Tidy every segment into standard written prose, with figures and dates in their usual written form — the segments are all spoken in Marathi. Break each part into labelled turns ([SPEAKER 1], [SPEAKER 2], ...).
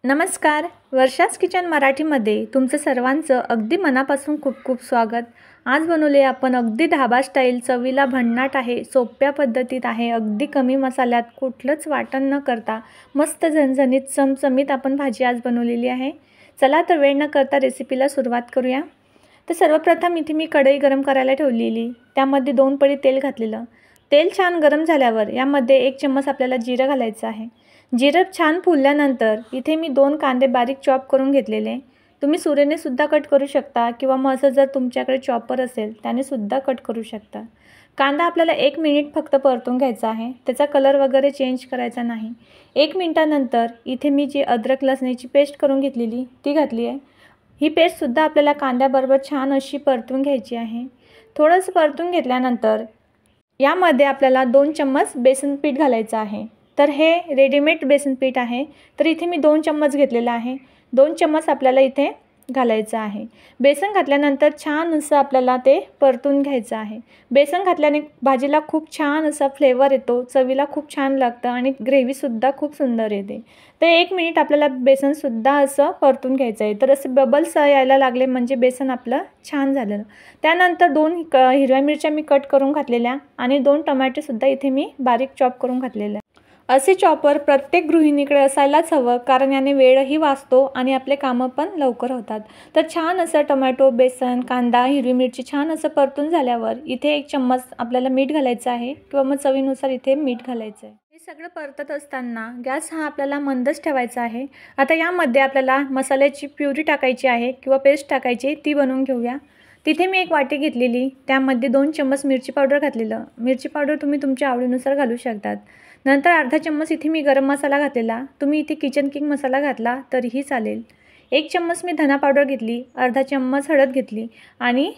[SPEAKER 1] नमस्कार. वर्षास किचन मराठीमध्ये तुमचं सर्वांचं अगदी मनापासून खूप खूप स्वागत. आज बनवले आपण अगदी ढाबा स्टाईल, चवीला भन्नाट आहे, सोप्या पद्धतीत आहे, अगदी कमी मसाल्यात, कुठलंच वाटण न करता मस्त झणझणीत चमचमीत आपण भाजी आज बनवलेली आहे. चला तर वेळ न करता रेसिपीला सुरुवात करूया. तर सर्वप्रथम इथे मी कढई गरम करायला ठेवलेली, त्यामध्ये 2 पळी तेल घातलेलं. तेल छान गरम झाल्यावर यामध्ये 1 चम्मच आपल्याला जिरं घालायचं आहे. जिरं छान फुलल्यानंतर इथे मी 2 कांदे बारीक चॉप करून घेतलेले. तुम्ही सुरेने सुद्धा कट करू शकता किंवा मग असं जर तुमच्याकडे चॉपर असेल त्याने सुद्धा कट करू शकता. कांदा आपल्याला 1 मिनिट फक्त परतून घ्यायचा आहे, त्याचा कलर वगैरे चेंज करायचा नाही. 1 मिनिटानंतर इथे मी जी अद्रक लसणाची पेस्ट करून घेतलेली ती घातली आहे. ही पेस्टसुद्धा आपल्याला कांद्याबरोबर छान अशी परतून घ्यायची आहे. थोडंसं परतून घेतल्यानंतर यामध्ये आपल्याला 2 चम्मच बेसन पीठ घालायचं आहे. तर हे रेडीमेड बेसन पीठ आहे, तर इथे मी 2 चम्मच घेतलेलं आहे. 2 चम्मच आपल्याला इथे घालायचं आहे. बेसन घातल्यानंतर छान असं आपल्याला ते परतून घ्यायचं आहे. बेसन घातल्याने भाजीला खूप छान असा फ्लेवर येतो, चवीला खूप छान लागतं आणि ग्रेव्हीसुद्धा खूप सुंदर येते. तर 1 मिनिट आपल्याला बेसनसुद्धा असं परतून घ्यायचं आहे. तर असे बबल्स यायला लागले म्हणजे बेसन आपलं छान झालं. त्यानंतर 2 हिरव्या मिरच्या मी कट करून घातलेल्या आणि 2 टोमॅटोसुद्धा इथे मी बारीक चॉप करून घातलेल्या. असे चॉपर प्रत्येक गृहिणीकडे असायलाच हवं, कारण याने वेळही वाचतो आणि आपले कामं पण लवकर होतात. तर छान असं टोमॅटो, बेसन, कांदा, हिरवी मिरची छान असं परतून झाल्यावर इथे 1 चम्मच आपल्याला मीठ घालायचं आहे किंवा मग चवीनुसार इथे मीठ घालायचं आहे. हे सगळं परतत असताना गॅस हा आपल्याला मंदच ठेवायचा आहे. आता यामध्ये आपल्याला मसाल्याची प्युरी टाकायची आहे किंवा पेस्ट टाकायची, ती बनवून घेऊया. तिथे मी 1 वाटी घेतलेली, त्यामध्ये 2 चम्मच मिरची पावडर घातलेलं. मिरची पावडर तुम्ही तुमच्या आवडीनुसार घालू शकतात. नंतर अर्धा चम्मच इथे मी गरम मसाला घातलेला. तुम्ही इथे किचन किंग मसाला घातला तरीही चालेल. 1 चम्मच मी धना पावडर घेतली, अर्धा चम्मच हळद घेतली आणि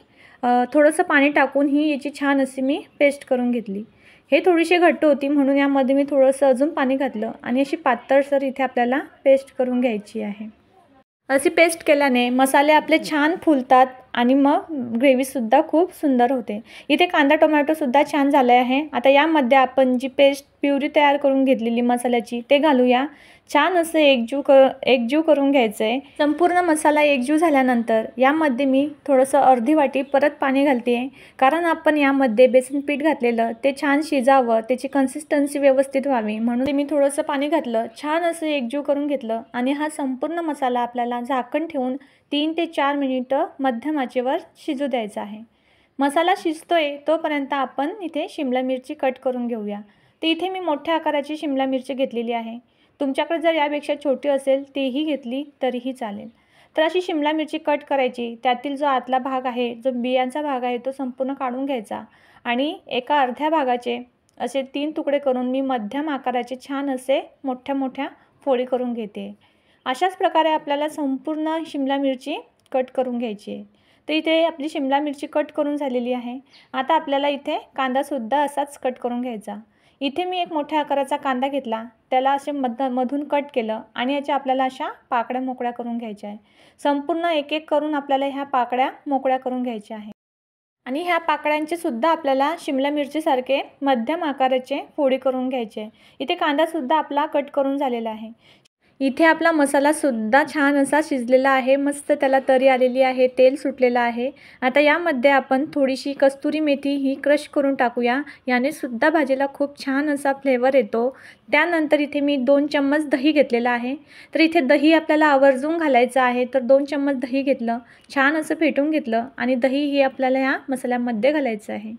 [SPEAKER 1] थोडंसं पाणी टाकून ही याची छान अशी मी पेस्ट करून घेतली. हे थोडीशी घट्ट होती म्हणून यामध्ये मी थोडंसं अजून पाणी घातलं आणि अशी पातळसर इथे आपल्याला पेस्ट करून घ्यायची आहे. अशी पेस्ट केल्याने मसाले आपले छान फुलतात आणि मग ग्रेव्हीसुद्धा खूप सुंदर होते. इथे कांदा टोमॅटोसुद्धा छान झाले आहे. आता यामध्ये आपण जी पेस्ट प्युरी तयार करून घेतलेली मसाल्याची ते घालूया. छान असं एकजीव करून घ्यायचं आहे. संपूर्ण मसाला एकजीव झाल्यानंतर यामध्ये मी थोडंसं अर्धी वाटी परत पाणी घालते आहे, कारण आपण यामध्ये बेसन पीठ घातलेलं ते छान शिजावं, त्याची कन्सिस्टन्सी व्यवस्थित व्हावी म्हणून मी थोडंसं पाणी घातलं. छान असं एकजीव करून घेतलं आणि हा संपूर्ण मसाला आपल्याला झाकण ठेवून 3 ते 4 मिनिटं मध्यम आचेवर शिजू द्यायचा आहे. मसाला शिजतोय तोपर्यंत आपण इथे शिमला मिरची कट करून घेऊया. तर इथे मी मोठ्या आकाराची शिमला मिरची घेतलेली आहे. तुमच्याकडे जर यापेक्षा छोटी असेल तेही घेतली तरीही चालेल. तर अशी शिमला मिरची कट करायची. त्यातील जो आतला भाग आहे, जो बियांचा भाग आहे तो संपूर्ण काढून घ्यायचा आणि एका अर्ध्या भागाचे असे 3 तुकडे करून मी मध्यम आकाराचे छान असे मोठ्या मोठ्या फोडी करून घेते. अशाच प्रकारे आपल्याला संपूर्ण शिमला मिरची कट करून घ्यायची आहे. तर इथे आपली शिमला मिरची कट करून झालेली आहे. आता आपल्याला इथे कांदासुद्धा असाच कट करून घ्यायचा. इथे मी 1 मोठ्या आकाराचा कांदा घेतला, त्याला असे मधून कट केलं आणि याच्या आपल्याला अशा पाकळ्या मोकळ्या करून घ्यायच्या आहे. संपूर्ण एक एक करून आपल्याला ह्या पाकळ्या मोकळ्या करून घ्यायच्या आहे आणि ह्या पाकळ्यांचे सुद्धा आपल्याला शिमला मिरचीसारखे मध्यम आकाराचे फोडी करून घ्यायचे. इथे कांदासुद्धा आपला कट करून झालेला आहे. इथे आपला मसालासुद्धा छान असा शिजलेला आहे, मस्त त्याला तरी आलेली आहे, तेल सुटलेलं आहे. आता यामध्ये आपण थोडीशी कस्तुरी मेथी ही क्रश करून टाकूया. याने सुद्धा भाजीला खूप छान असा फ्लेवर येतो. त्यानंतर इथे मी 2 चम्मच दही घेतलेलं आहे. तर इथे दही आपल्याला आवर्जून घालायचं आहे. तर 2 चम्मच दही घेतलं, छान असं फेटून घेतलं आणि दही ही आपल्याला ह्या मसाल्यामध्ये घालायचं आहे.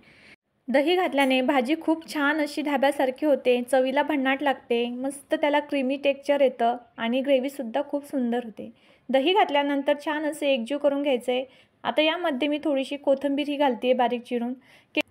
[SPEAKER 1] दही घातल्याने भाजी खूप छान अशी ढाब्यासारखी होते, चवीला भन्नाट लागते, मस्त त्याला क्रीमी टेक्स्चर येतं आणि ग्रेव्हीसुद्धा खूप सुंदर होते. दही घातल्यानंतर छान असे एकजीव करून घ्यायचं आहे. आता यामध्ये मी थोडीशी कोथिंबीरही घालते आहे बारीक चिरून.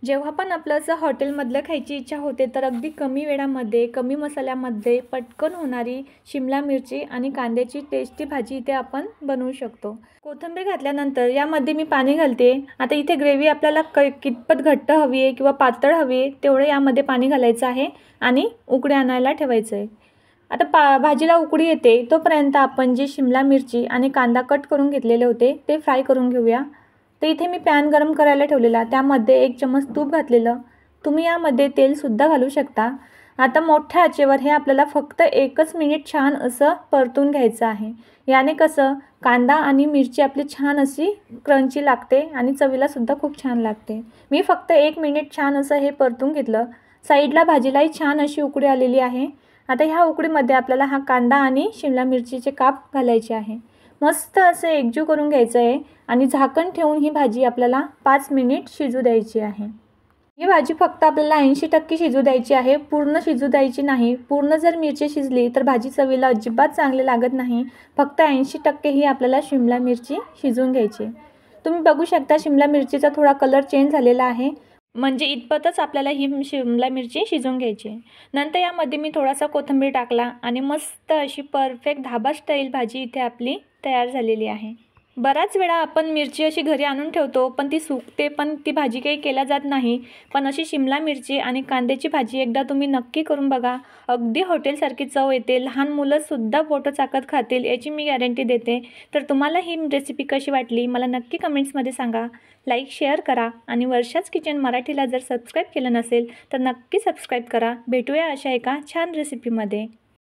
[SPEAKER 1] जेव्हा पण आपलं असं हॉटेलमधलं खायची इच्छा होते तर अगदी कमी वेळामध्ये, कमी मसाल्यामध्ये पटकन होणारी शिमला मिरची आणि कांद्याची टेस्टी भाजी इथे आपण बनवू शकतो. कोथिंबीर घातल्यानंतर यामध्ये मी पाणी घालते. आता इथे ग्रेव्ही आपल्याला कितपत घट्ट हवी आहे किंवा पातळ हवी आहे तेवढं यामध्ये पाणी घालायचं आहे आणि उकळी आणायला ठेवायचं आहे. आता भाजीला उकळी येते तोपर्यंत आपण जी शिमला मिरची आणि कांदा कट करून घेतलेले होते ते फ्राय करून घेऊया. तर इथे मी पॅन गरम करायला ठेवलेला, त्यामध्ये 1 चम्मच तूप घातलेलं. तुम्ही यामध्ये तेलसुद्धा घालू शकता. आता मोठ्या आचेवर हे आपल्याला फक्त 1 मिनिट छान असं परतून घ्यायचं आहे। याने कसं कांदा आणि मिरची आपली छान अशी क्रंची लागते आणि चवीलासुद्धा खूप छान लागते। मी फक्त 1 मिनिट छान असं हे परतून घेतलं। साईडला भाजीलाही छान अशी उकळी आलेली आहे। आता ह्या उकळीमध्ये आपल्याला हा कांदा आणि शिमला मिरचीचे काप घालायचे आहे। मस्त असे एकजीव करून घ्यायचं आहे आणि झाकण ठेवून ही भाजी आपल्याला 5 मिनिट शिजू द्यायची आहे। ही भाजी फक्त आपल्याला 80% शिजू द्यायची आहे, पूर्ण शिजू द्यायची नाही। पूर्ण जर मिरची शिजली तर भाजी चवीला अजिबात चांगली लागत नाही। फक्त 80% ही आपल्याला शिमला मिरची शिजवून घ्यायची। तुम्ही बघू शकता शिमला मिरचीचा थोडा कलर चेंज झालेला आहे, म्हणजे इतपतच आपल्याला ही शिमला मिरची शिजवून घ्यायची। नंतर यामध्ये मी थोडासा कोथिंबीर टाकला आणि मस्त अशी परफेक्ट धाबा स्टाईल भाजी इथे आपली तयार झालेली आहे। बराच वेळा आपण मिरची अशी घरी आणून ठेवतो, पण ती सुकते, पण ती भाजी काही केल्या जात नाही। पण अशी शिमला मिरची आणि कांद्याची भाजी एकदा तुम्ही नक्की करून बघा, अगदी हॉटेलसारखी चव येते। लहान मुलंसुद्धा बोटं चाकत खातील याची मी गॅरंटी देते। तर तुम्हाला ही रेसिपी कशी वाटली मला नक्की कमेंट्समध्ये सांगा। लाईक शेअर करा आणि वर्षाच किचन मराठीला जर सबस्क्राईब केलं नसेल तर नक्की सबस्क्राईब करा। भेटूया अशा एका छान रेसिपीमध्ये।